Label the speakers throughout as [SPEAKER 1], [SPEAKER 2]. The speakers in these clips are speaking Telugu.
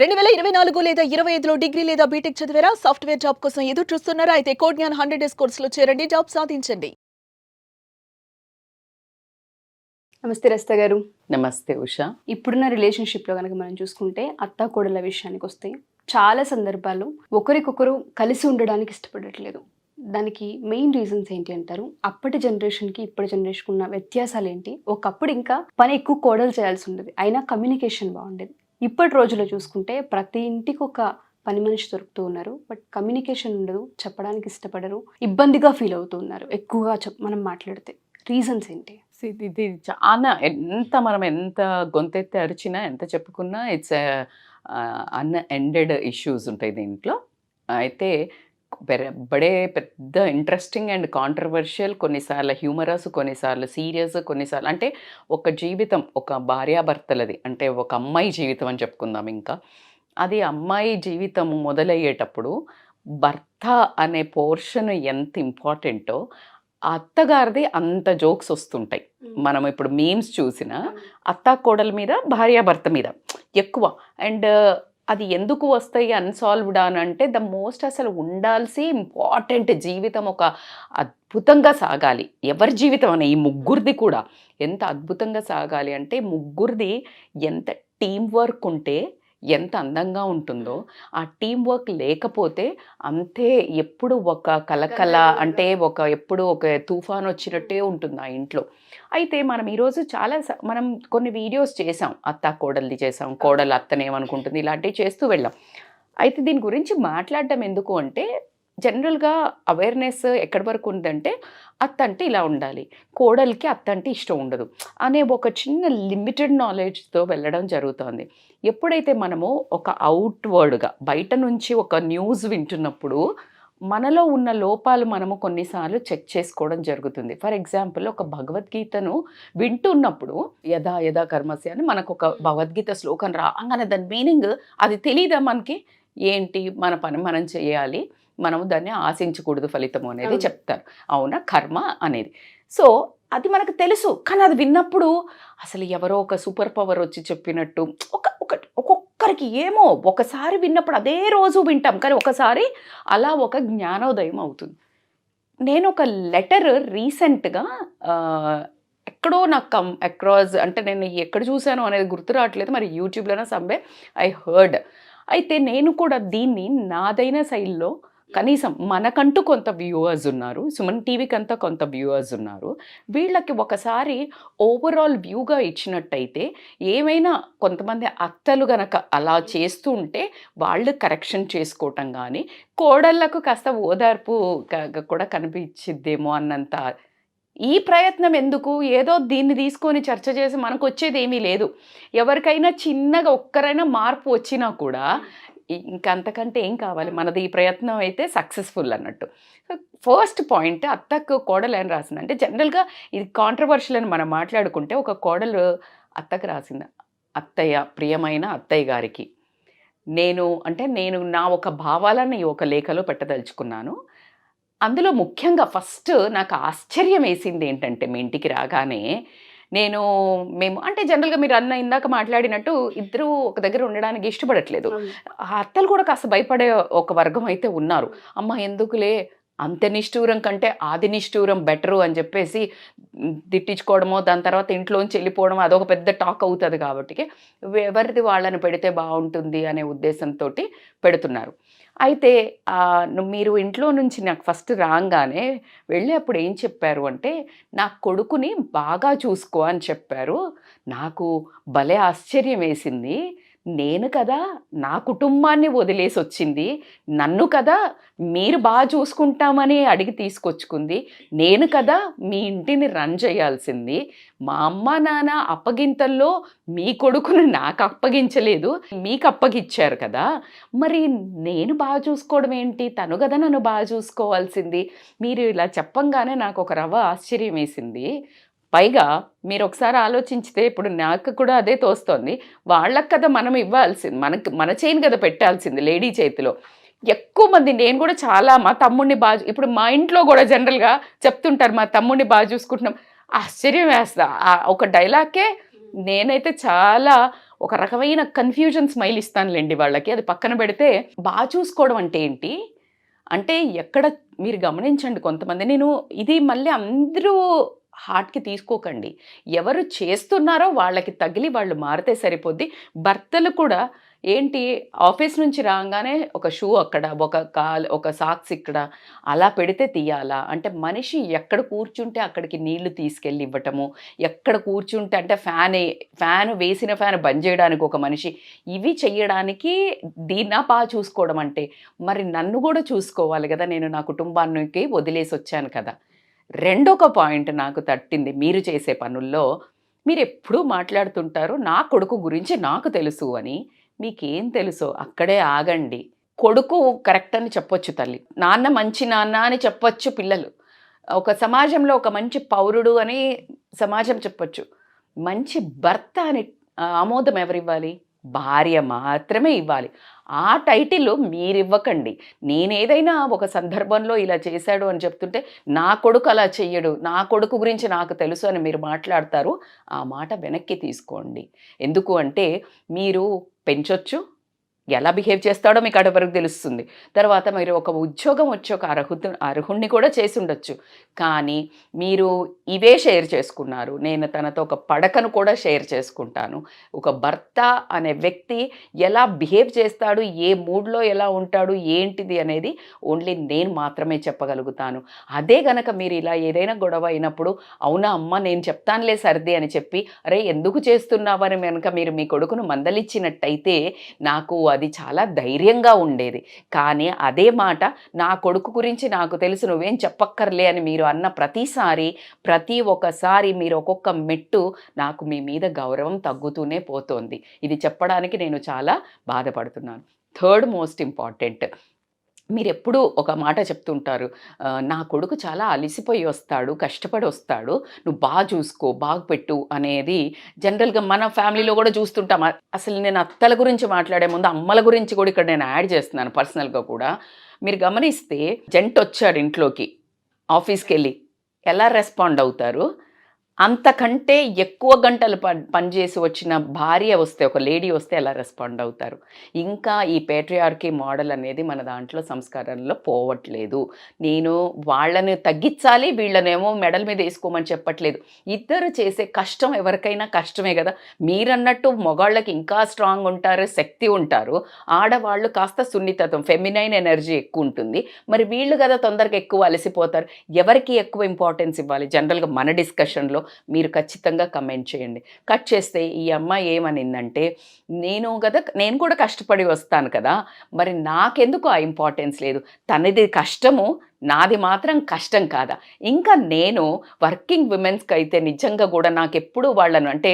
[SPEAKER 1] 2024 లేదా 25లో డిగ్రీ లేదా బీటెక్ చదివారా? సాఫ్ట్‌వేర్ జాబ్ కోసం ఎదురు చూస్తున్నారా? అయితే కోడ్ జ్ఞాన్ 100 డేస్ కోర్సులో చేరండి. జాబ్ సాధించండి.
[SPEAKER 2] నమస్తే రస్త గారు.
[SPEAKER 3] నమస్తే ఉషా.
[SPEAKER 2] ఇప్పుడున్న రిలేషన్షిప్లో కనుక మనం చూసుకుంటే అత్త కోడల విషయానికి వస్తే చాలా సందర్భాలు ఒకరికొకరు కలిసి ఉండడానికి ఇష్టపడట్లేదు. దానికి మెయిన్ రీజన్స్ ఏంటి అంటారు? అప్పటి జనరేషన్కి ఇప్పటి జనరేషన్కి ఉన్న వ్యత్యాసాలు ఏంటి? ఒకప్పుడు ఇంకా పని ఎక్కువ కోడలు చేయాల్సి ఉండేది, అయినా కమ్యూనికేషన్ బాగుండేది. ఇప్పటి రోజుల్లో చూసుకుంటే ప్రతి ఇంటికి ఒక పని మనిషి దొరుకుతూ ఉన్నారు, బట్ కమ్యూనికేషన్ ఉండదు, చెప్పడానికి ఇష్టపడరు, ఇబ్బందిగా ఫీల్ అవుతూ ఉన్నారు ఎక్కువగా మనం మాట్లాడితే. రీజన్స్ ఏంటి?
[SPEAKER 3] ఇది చాలా మనం ఎంత గొంతెత్తి అరిచినా ఎంత చెప్పుకున్నా ఇట్స్ అన్ఎండెడ్ ఇష్యూస్ ఉంటాయి దీంట్లో. అయితే పెద్ద ఇంట్రెస్టింగ్ అండ్ కాంట్రవర్షియల్, కొన్నిసార్లు హ్యూమరస్, కొన్నిసార్లు సీరియస్, కొన్నిసార్లు అంటే ఒక జీవితం, ఒక భార్యాభర్తలది అంటే ఒక అమ్మాయి జీవితం అని చెప్పుకుందాం. ఇంకా అది అమ్మాయి జీవితం మొదలయ్యేటప్పుడు భర్త అనే పోర్షన్ ఎంత ఇంపార్టెంటో అత్తగారిది అంత జోక్స్ వస్తుంటాయి. మనం ఇప్పుడు మీమ్స్ చూసిన అత్త కోడల మీద, భార్యాభర్త మీద ఎక్కువ. అండ్ అది ఎందుకు వస్తాయి అన్సాల్వ్డ్ అని అంటే ద మోస్ట్ అసలు ఉండాల్సి ఇంపార్టెంట్ జీవితం ఒక అద్భుతంగా సాగాలి. ఎవరి జీవితం అనే ఈ ముగ్గురిది కూడా ఎంత అద్భుతంగా సాగాలి అంటే ముగ్గురిది ఎంత టీం వర్క్ ఉంటే ఎంత అందంగా ఉంటుందో, ఆ టీం వర్క్ లేకపోతే అంతే ఎప్పుడు ఒక కలకల అంటే ఎప్పుడు ఒక తుఫాన్ వచ్చినట్టే ఉంటుంది ఆ ఇంట్లో. అయితే మనం ఈరోజు మనం కొన్ని వీడియోస్ చేసాం, అత్త కోడలిది చేసాం, కోడలు అత్తనేమనుకుంటుంది, ఇలాంటివి చేస్తూ వెళ్ళాం. అయితే దీని గురించి మాట్లాడడం ఎందుకు అంటే జనరల్గా అవేర్నెస్ ఎక్కడి వరకు ఉందంటే అత్త అంటే ఇలా ఉండాలి, కోడలికి అత్త అంటే ఇష్టం ఉండదు అనే ఒక చిన్న లిమిటెడ్ నాలెడ్జ్తో వెళ్ళడం జరుగుతుంది. ఎప్పుడైతే మనము ఒక అవుట్వర్డ్గా బయట నుంచి ఒక న్యూస్ వింటున్నప్పుడు మనలో ఉన్న లోపాలు మనము కొన్నిసార్లు చెక్ చేసుకోవడం జరుగుతుంది. ఫర్ ఎగ్జాంపుల్ ఒక భగవద్గీతను వింటున్నప్పుడు యథా యథా కర్మస్య అని మనకు ఒక భగవద్గీత శ్లోకం రాగానే దాని మీనింగ్ అది తెలియదా మనకి? ఏంటి, మన పని మనం చేయాలి, మనము దాన్ని ఆశించకూడదు ఫలితము అనేది చెప్తారు. అవునా, కర్మ అనేది. సో అది మనకు తెలుసు, కానీ అది విన్నప్పుడు అసలు ఎవరో ఒక సూపర్ పవర్ వచ్చి చెప్పినట్టు ఒక్కొక్కరికి ఏమో ఒకసారి విన్నప్పుడు అదే రోజు వింటాం, కానీ ఒకసారి అలా ఒక జ్ఞానోదయం అవుతుంది. నేను ఒక లెటర్ రీసెంట్గా ఎక్కడో నాకు అక్రాస్ అంటే నేను ఎక్కడ చూశాను అనేది గుర్తు రావట్లేదు, మరి యూట్యూబ్లోనే సమ్వే ఐ హర్డ్. అయితే నేను కూడా దీన్ని నాదైన శైలిలో కనీసం మనకంటూ కొంత వ్యూవర్స్ ఉన్నారు, సుమన్ టీవీకి అంతా కొంత వ్యూవర్స్ ఉన్నారు, వీళ్ళకి ఒకసారి ఓవరాల్ వ్యూగా ఇచ్చినట్టయితే ఏమైనా కొంతమంది అత్తలు గనక అలా చేస్తూ ఉంటే వాళ్ళు కరెక్షన్ చేసుకోవటం కానీ కోడళ్లకు కాస్త ఓదార్పు కూడా కనిపించిద్దేమో అన్నంత ఈ ప్రయత్నం ఎందుకు? ఏదో దీన్ని తీసుకొని చర్చ చేసి మనకు వచ్చేది ఏమీ లేదు. ఎవరికైనా చిన్నగా ఒక్కరైనా మార్పు వచ్చినా కూడా ఇంకంతకంటే ఏం కావాలి, మనది ఈ ప్రయత్నం అయితే సక్సెస్ఫుల్ అన్నట్టు. ఫస్ట్ పాయింట్, అత్తకు కోడలు ఏం రాసిందంటే జనరల్గా ఇది కాంట్రవర్షియల్ అని మనం మాట్లాడుకుంటే ఒక కోడలు అత్తకు రాసింది, అత్తయ్య, ప్రియమైన అత్తయ్య గారికి నేను నా ఒక భావాలను ఈ ఒక లేఖలో పెట్టదలుచుకున్నాను. అందులో ముఖ్యంగా ఫస్ట్ నాకు ఆశ్చర్యం వేసింది ఏంటంటే మీ ఇంటికి రాగానే మేము అంటే జనరల్గా మీరు ఇందాక మాట్లాడినట్టు ఇద్దరు ఒక దగ్గర ఉండడానికి ఇష్టపడట్లేదు. ఆ అత్తలు కూడా కాస్త భయపడే ఒక వర్గం అయితే ఉన్నారు. అమ్మ ఎందుకులే అంత నిష్ఠూరం కంటే ఆది నిష్ఠూరం బెటరు అని చెప్పేసి తిట్టించుకోవడమో, దాని తర్వాత ఇంట్లోంచి వెళ్ళిపోవడం అదొక పెద్ద టాక్ అవుతుంది కాబట్టి ఎవరిది వాళ్ళని పెడితే బాగుంటుంది అనే ఉద్దేశంతో పెడుతున్నారు. అయితే మీరు ఇంట్లో నుంచి నాకు ఫస్ట్ రాగానే వెళ్ళేప్పుడు ఏం చెప్పారు అంటే నా కొడుకుని బాగా చూసుకో అని చెప్పారు. నాకు భలే ఆశ్చర్యం వేసింది. నేను కదా నా కుటుంబాన్ని వదిలేసి వచ్చింది, నన్ను కదా మీరు బాగా చూసుకుంటామని అడిగి తీసుకొచ్చుకుంది, నేను కదా మీ ఇంటిని రన్ చేయాల్సింది. మా అమ్మ నాన్న అప్పగింతల్లో మీ కొడుకుని నాకు అప్పగించలేదు, మీకు అప్పగిచ్చారు కదా, మరి నేను బాగా చూసుకోవడం ఏంటి? తను కదా నన్ను బాగా చూసుకోవాల్సింది. మీరు ఇలా చెప్పంగానే నాకు ఒక రవ్వ ఆశ్చర్యం వేసింది. పైగా మీరు ఒకసారి ఆలోచించితే ఇప్పుడు నాకు కూడా అదే తోస్తోంది, వాళ్ళకి కదా మనం ఇవ్వాల్సింది, మన చేయిని కదా పెట్టాల్సింది లేడీ చేతిలో. ఎక్కువ మంది, నేను కూడా చాలా మా తమ్ముడిని బాగా, ఇప్పుడు మా ఇంట్లో కూడా జనరల్గా చెప్తుంటారు మా తమ్ముడిని బాగా చూసుకుంటున్నాం. ఆశ్చర్యం వేస్తా ఒక డైలాగ్కే నేనైతే చాలా ఒక రకమైన కన్ఫ్యూజన్ స్మైల్ ఇస్తానులేండి వాళ్ళకి, అది పక్కన పెడితే బాగా చూసుకోవడం అంటే ఏంటి అంటే ఎక్కడ మీరు గమనించండి కొంతమంది, నేను ఇది మళ్ళీ అందరూ హార్ట్కి తీసుకోకండి, ఎవరు చేస్తున్నారో వాళ్ళకి తగిలి వాళ్ళు మారితే సరిపోద్ది. భర్తలు కూడా ఏంటి, ఆఫీస్ నుంచి రాగానే ఒక షూ అక్కడ, ఒక సాక్స్ ఇక్కడ అలా పెడితే తీయాలా అంటే, మనిషి ఎక్కడ కూర్చుంటే అక్కడికి నీళ్లు తీసుకెళ్ళి ఇవ్వటము, ఎక్కడ కూర్చుంటే అంటే ఫ్యాన్ వేసిన ఫ్యాన్ బంద్ చేయడానికి ఒక మనిషి, ఇవి చెయ్యడానికి దీన్నా బాగా చూసుకోవడం అంటే, మరి నన్ను కూడా చూసుకోవాలి కదా, నేను నా కుటుంబానికి వదిలేసి వచ్చాను కదా. రెండొక పాయింట్ నాకు తట్టింది మీరు చేసే పనుల్లో, మీరు ఎప్పుడూ మాట్లాడుతుంటారు నా కొడుకు గురించి నాకు తెలుసు అని. మీకేం తెలుసో అక్కడే ఆగండి. కొడుకు కరెక్ట్ అని చెప్పొచ్చు తల్లి, నాన్న మంచి నాన్న అని చెప్పొచ్చు పిల్లలు, ఒక సమాజంలో ఒక మంచి పౌరుడు అని సమాజం చెప్పొచ్చు. మంచి భర్త అని ఆమోదం ఎవరివ్వాలి? భార్య మాత్రమే ఇవ్వాలి. ఆ టైటిల్ మీరు ఇవ్వకండి. నేనేదైనా ఒక సందర్భంలో ఇలా చేశాడు అని చెప్తుంటే, నా కొడుకు అలా చెయ్యడు, నా కొడుకు గురించి నాకు తెలుసు అని మీరు మాట్లాడతారు, ఆ మాట వెనక్కి తీసుకోండి. ఎందుకు అంటే, మీరు పెంచొచ్చు, ఎలా బిహేవ్ చేస్తాడో మీకు అటు వరకు తెలుస్తుంది. తర్వాత మీరు ఒక ఉద్యోగం వచ్చి ఒక అర్హుణ్ణి కూడా చేసి ఉండొచ్చు, కానీ మీరు ఇవే షేర్ చేసుకున్నారు. నేను తనతో ఒక పడకను కూడా షేర్ చేసుకుంటాను. ఒక భర్త అనే వ్యక్తి ఎలా బిహేవ్ చేస్తాడు, ఏ మూడ్లో ఎలా ఉంటాడు, ఏంటిది అనేది ఓన్లీ నేను మాత్రమే చెప్పగలుగుతాను. అదే గనక మీరు ఇలా ఏదైనా గొడవ అయినప్పుడు, అవునా అమ్మ నేను చెప్తానులే సర్ది అని చెప్పి, అరే ఎందుకు చేస్తున్నావని కనుక మీరు మీ కొడుకును మందలిచ్చినట్టయితే నాకు అది చాలా ధైర్యంగా ఉండేది. కానీ అదే మాట, నా కొడుకు గురించి నాకు తెలుసు నువ్వేం చెప్పక్కర్లే అని మీరు అన్న ప్రతి ఒక్కసారి మీరు ఒక్కొక్క మెట్టు నాకు మీ మీద గౌరవం తగ్గుతూనే పోతోంది. ఇది చెప్పడానికి నేను చాలా బాధపడుతున్నాను. థర్డ్ మోస్ట్ ఇంపార్టెంట్, మీరు ఎప్పుడూ ఒక మాట చెప్తుంటారు, నా కొడుకు చాలా అలసిపోయి వస్తాడు, కష్టపడి వస్తాడు, నువ్వు బాగా చూసుకో, బాగా పెట్టు అనేది జనరల్గా మన ఫ్యామిలీలో కూడా చూస్తుంటాం. అసలు నేను అత్తల గురించి మాట్లాడే ముందు అమ్మల గురించి కూడా ఇక్కడ నేను యాడ్ చేస్తున్నాను పర్సనల్గా కూడా. మీరు గమనిస్తే జంట వచ్చాడు ఇంట్లోకి, ఆఫీస్కి వెళ్ళి ఎలా రెస్పాండ్ అవుతారు? అంతకంటే ఎక్కువ గంటలు పనిచేసి వచ్చిన భార్య వస్తే, ఒక లేడీ వస్తే ఎలా రెస్పాండ్ అవుతారు? ఇంకా ఈ పేట్రియార్కీ మోడల్ అనేది మన దాంట్లో సంస్కారంలో పోవట్లేదు. నేను వాళ్ళని తగ్గించాలి, వీళ్ళనేమో మెడల్ మీద వేసుకోమని చెప్పట్లేదు. ఇద్దరు చేసే కష్టం ఎవరికైనా కష్టమే కదా. మీరన్నట్టు మగవాళ్ళకి ఇంకా స్ట్రాంగ్ ఉంటారు, శక్తి ఉంటారు, ఆడవాళ్ళు కాస్త సున్నితత్వం, ఫెమినైన్ ఎనర్జీ ఎక్కువ ఉంటుంది. మరి వీళ్ళు కదా తొందరగా ఎక్కువ అలసిపోతారు. ఎవరికి ఎక్కువ ఇంపార్టెన్స్ ఇవ్వాలి? జనరల్గా మన డిస్కషన్లో మీరు ఖచ్చితంగా కమెంట్ చేయండి. కట్ చేస్తే ఈ అమ్మాయి ఏమనిందంటే, నేను కూడా కష్టపడి వస్తాను కదా, మరి నాకెందుకు ఆ ఇంపార్టెన్స్ లేదు? తనది కష్టము, నాది మాత్రం కష్టం కాదా? ఇంకా నేను వర్కింగ్ విమెన్స్కి అయితే నిజంగా కూడా నాకు ఎప్పుడు వాళ్ళను అంటే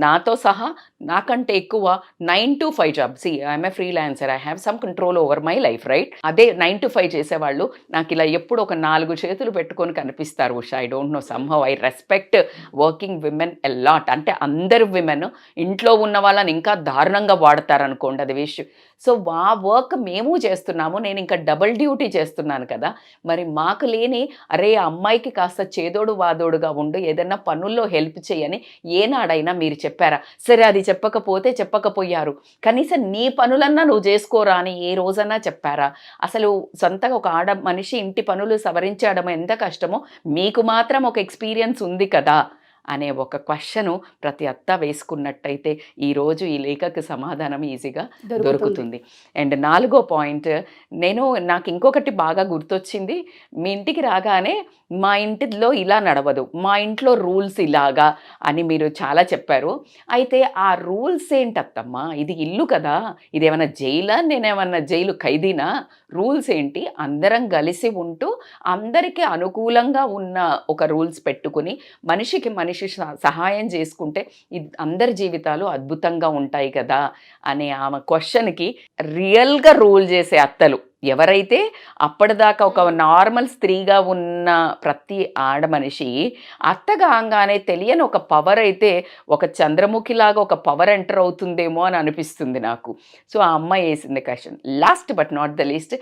[SPEAKER 3] నాతో సహా నాకంటే ఎక్కువ 9 to 5 job. I'm a freelancer, I have some control over my life, right? అదే 9 to 5 చేసేవాళ్ళు నాకు ఇలా ఎప్పుడు ఒక 4 చేతులు పెట్టుకొని కనిపిస్తారు. Usha, I don't know, somehow I respect working women a lot. అంటే అందరు విమెన్ ఇంట్లో ఉన్న వాళ్ళని ఇంకా దారుణంగా వాడతారు అనుకోండి, అది విషయం. సో ఆ వర్క్ మేము చేస్తున్నాము, నేను ఇంకా డబుల్ డ్యూటీ చేస్తున్నాను కదా. మరి మాకు లేని, అరే అమ్మాయికి కాస్త చేదోడు వాదోడుగా ఉండు, ఏదన్నా పనుల్లో హెల్ప్ చేయని ఏనాడైనా మీరు చెప్పారా? సరే అది చెప్పకపోయారు, కనీసం నీ పనులన్నా నువ్వు చేసుకోరా అని ఏ రోజన్నా చెప్పారా? అసలు సొంతగా ఒక ఆడ మనిషి ఇంటి పనులు సవరించడం ఎంత కష్టమో మీకు మాత్రం ఒక ఎక్స్పీరియన్స్ ఉంది కదా అనే ఒక క్వశ్చను ప్రతి అత్త వేసుకున్నట్టయితే ఈరోజు ఈ లేఖకు సమాధానం ఈజీగా దొరుకుతుంది. అండ్ 4వ పాయింట్, నాకు ఇంకొకటి బాగా గుర్తొచ్చింది. మీ ఇంటికి రాగానే మా ఇంటిలో ఇలా నడవదు, మా ఇంట్లో రూల్స్ ఇలాగా అని మీరు చాలా చెప్పారు. అయితే ఆ రూల్స్ ఏంటత్తమ్మా? ఇది ఇల్లు కదా, ఇదేమన్నా జైలా? నేనేమన్నా జైలు ఖైదీనా? రూల్స్ ఏంటి? అందరం కలిసి ఉంటూ అందరికీ అనుకూలంగా ఉన్న ఒక రూల్స్ పెట్టుకుని మనిషికి మనిషి సహాయం చేసుకుంటే అందరి జీవితాలు అద్భుతంగా ఉంటాయి కదా అనే ఆమె క్వశ్చన్కి రియల్గా రూల్ చేసే అత్తలు ఎవరైతే అప్పటిదాకా ఒక నార్మల్ స్త్రీగా ఉన్న ప్రతి ఆడ మనిషి అత్తగా అంగానే తెలియని ఒక పవర్ అయితే, ఒక చంద్రముఖిలాగా ఒక పవర్ ఎంటర్ అవుతుందేమో అని అనిపిస్తుంది నాకు. సో ఆ అమ్మాయి వేసింది question. Last but not the least,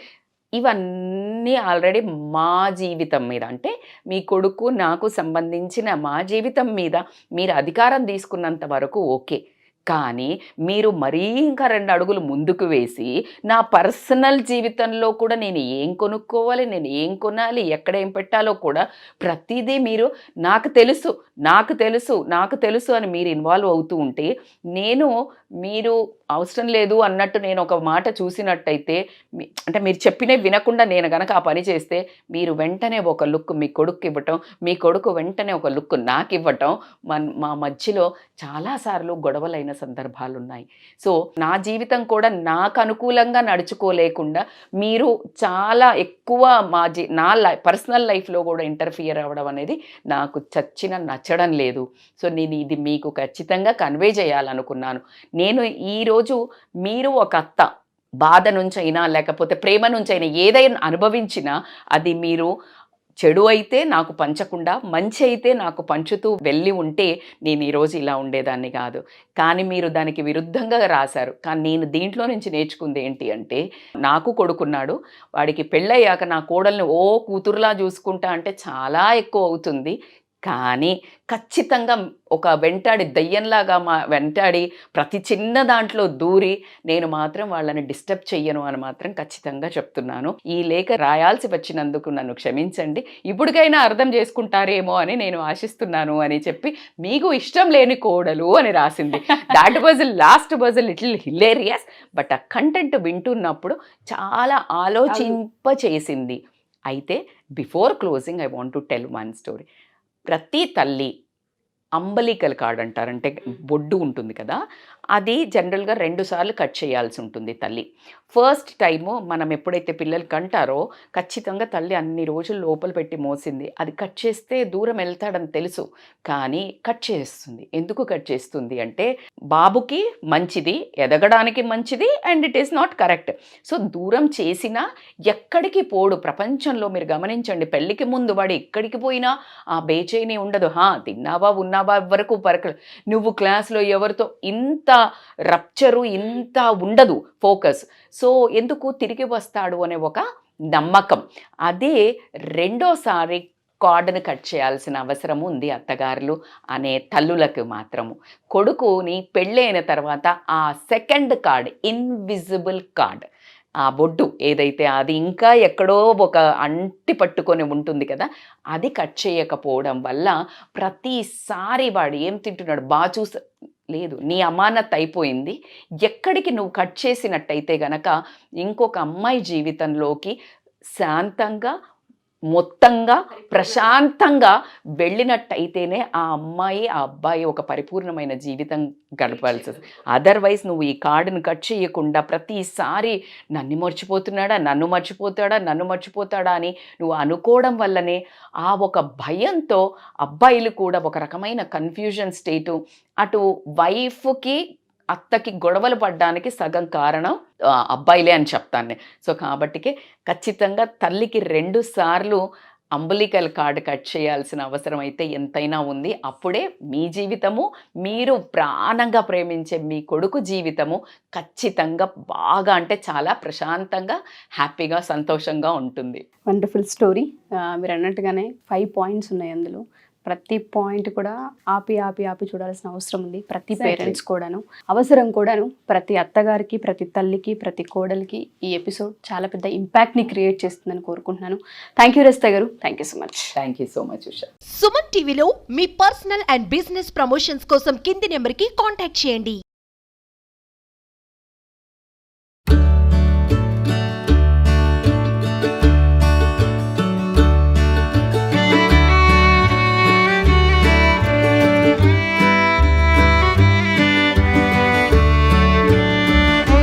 [SPEAKER 3] ఇవన్నీ ఆల్రెడీ మా జీవితం మీద, అంటే మీ కొడుకు నాకు సంబంధించిన మా జీవితం మీద మీరు అధికారం తీసుకున్నంత వరకు ఓకే, కానీ మీరు మరీ ఇంకా 2 అడుగులు ముందుకు వేసి నా పర్సనల్ జీవితంలో కూడా నేను ఏం కొనుక్కోవాలి, నేను ఏం కొనాలి, ఎక్కడ ఏం పెట్టాలో కూడా ప్రతిదీ మీరు నాకు తెలుసు అని మీరు ఇన్వాల్వ్ అవుతూ ఉంటే, మీరు అవసరం లేదు అన్నట్టు నేను ఒక మాట చూసినట్టయితే, అంటే మీరు చెప్పినవి వినకుండా నేను గనక ఆ పని చేస్తే, మీరు వెంటనే ఒక లుక్ మీ కొడుకు ఇవ్వటం, మీ కొడుకు వెంటనే ఒక లుక్ నాకు ఇవ్వటం, మా మధ్యలో చాలాసార్లు గొడవలైన సందర్భాలు ఉన్నాయి. సో నా జీవితం కూడా నాకు అనుకూలంగా నడుచుకోలేకుండా మీరు చాలా ఎక్కువ నా పర్సనల్ లైఫ్లో కూడా ఇంటర్ఫియర్ అవ్వడం అనేది నాకు నచ్చడం లేదు. సో నేను ఇది మీకు ఖచ్చితంగా కన్వే చేయాలనుకున్నాను. నేను ఈరోజు మీరు ఒక అత్త బాధ నుంచైనా లేకపోతే ప్రేమ నుంచైనా ఏదైనా అనుభవించినా అది మీరు చెడు అయితే నాకు పంచకుండా మంచి అయితే నాకు పంచుతూ వెళ్ళి ఉంటే నేను ఈరోజు ఇలా ఉండేదాన్ని కాదు. కానీ మీరు దానికి విరుద్ధంగా రాశారు. కానీ నేను దీంట్లో నుంచి నేర్చుకుంది ఏంటి అంటే, నాకు కొడుకున్నాడు, వాడికి పెళ్ళయ్యాక నా కోడల్ని కూతురులా చూసుకుంటా అంటే చాలా ఎక్కువ అవుతుంది. కానీ ఖచ్చితంగా ఒక వెంటాడి దయ్యంలాగా వెంటాడి ప్రతి చిన్న దాంట్లో దూరి నేను మాత్రం వాళ్ళని డిస్టర్బ్ చెయ్యను అని మాత్రం ఖచ్చితంగా చెప్తున్నాను. ఈ లేఖ రాయాల్సి వచ్చినందుకు నన్ను క్షమించండి, ఇప్పటికైనా అర్థం చేసుకుంటారేమో అని నేను ఆశిస్తున్నాను అని చెప్పి, మీకు ఇష్టం లేని కోడలు అని రాసింది. That was little hilarious. But ఆ కంటెంట్ వింటున్నప్పుడు చాలా ఆలోచింపచేసింది. అయితే before closing I want to tell one story. ప్రతి తల్లి అంబలికల్ కార్డ్ అంటారంటే బొడ్డు ఉంటుంది కదా, అది జనరల్గా 2 సార్లు కట్ చేయాల్సి ఉంటుంది తల్లి. ఫస్ట్ టైము మనం ఎప్పుడైతే పిల్లలు కంటారో ఖచ్చితంగా తల్లి అన్ని రోజులు లోపల పెట్టి మోసింది, అది కట్ చేస్తే దూరం వెళ్తాడని తెలుసు, కానీ కట్ చేస్తుంది. ఎందుకు కట్ చేస్తుంది అంటే బాబుకి మంచిది, ఎదగడానికి మంచిది, and it is not correct. So దూరం చేసినా ఎక్కడికి పోడు. ప్రపంచంలో మీరు గమనించండి, పెళ్ళికి ముందు వాడు ఎక్కడికి పోయినా ఆ బేచైని ఉండదు. తిన్నావా ఉన్నావా వరకు పరకలు, నువ్వు క్లాస్లో ఎవరితో ఇంత రప్చరు ఇంత ఉండదు ఫోకస్. సో ఎందుకు తిరిగి వస్తాడు అనే ఒక నమ్మకం. అదే రెండోసారి కార్డును కట్ చేయాల్సిన అవసరం ఉంది అత్తగారులు అనే తల్లులకు మాత్రము. కొడుకుని పెళ్ళైన తర్వాత ఆ సెకండ్ కార్డ్, ఇన్విజిబుల్ కార్డ్, ఆ బొడ్డు ఏదైతే అది ఇంకా ఎక్కడో ఒక అంటి పట్టుకొని ఉంటుంది కదా, అది కట్ చేయకపోవడం వల్ల ప్రతిసారి వాడు ఏం తింటున్నాడు లేదు, నీ అమానత్ అయిపోయింది. ఎక్కడికి నువ్వు కట్ చేసినట్టయితే గనక ఇంకొక అమ్మాయి జీవితంలోకి శాంతంగా మొత్తంగా ప్రశాంతంగా వెళ్ళినట్టయితేనే ఆ అమ్మాయి ఆ అబ్బాయి ఒక పరిపూర్ణమైన జీవితం గడపాల్సి. అదర్వైజ్ నువ్వు ఈ కార్డును కట్ చేయకుండా ప్రతిసారి నన్ను మర్చిపోతాడా అని నువ్వు అనుకోవడం వల్లనే ఆ ఒక భయంతో అబ్బాయిలు కూడా ఒక రకమైన కన్ఫ్యూజన్ స్టేటు, అటు వైఫ్కి అత్తకి గొడవలు పడ్డానికి సగం కారణం అబ్బాయిలే అని చెప్తాను. సో కాబట్టికి ఖచ్చితంగా తల్లికి 2 సార్లు అంబలికల్ కార్డు కట్ చేయాల్సిన అవసరం అయితే ఎంతైనా ఉంది. అప్పుడే మీ జీవితము, మీరు ప్రాణంగా ప్రేమించే మీ కొడుకు జీవితము ఖచ్చితంగా బాగా అంటే చాలా ప్రశాంతంగా, హ్యాపీగా, సంతోషంగా ఉంటుంది.
[SPEAKER 2] Wonderful story. మీరు అన్నట్టుగానే 5 పాయింట్స్ ఉన్నాయి అందులో. ప్రతి పాయింట్ కూడా ఆపి చూడాల్సిన అవసరం ఉంది. ప్రతి పేరెంట్స్ కూడాను అవసరం కూడాను. ప్రతి అత్తగారికి, ప్రతి తల్లికి, ప్రతి కోడలికి ఈ ఎపిసోడ్ చాలా పెద్ద ఇంపాక్ట్ని క్రియేట్ చేస్తుందని కోరుకుంటున్నాను. థ్యాంక్ యూ రజిత గారు. Thank you so much.
[SPEAKER 3] Usha.
[SPEAKER 4] Suman టీవీలో మీ పర్సనల్ అండ్ బిజినెస్ ప్రమోషన్స్ కోసం కింది నెంబర్కి కాంటాక్ట్ చేయండి.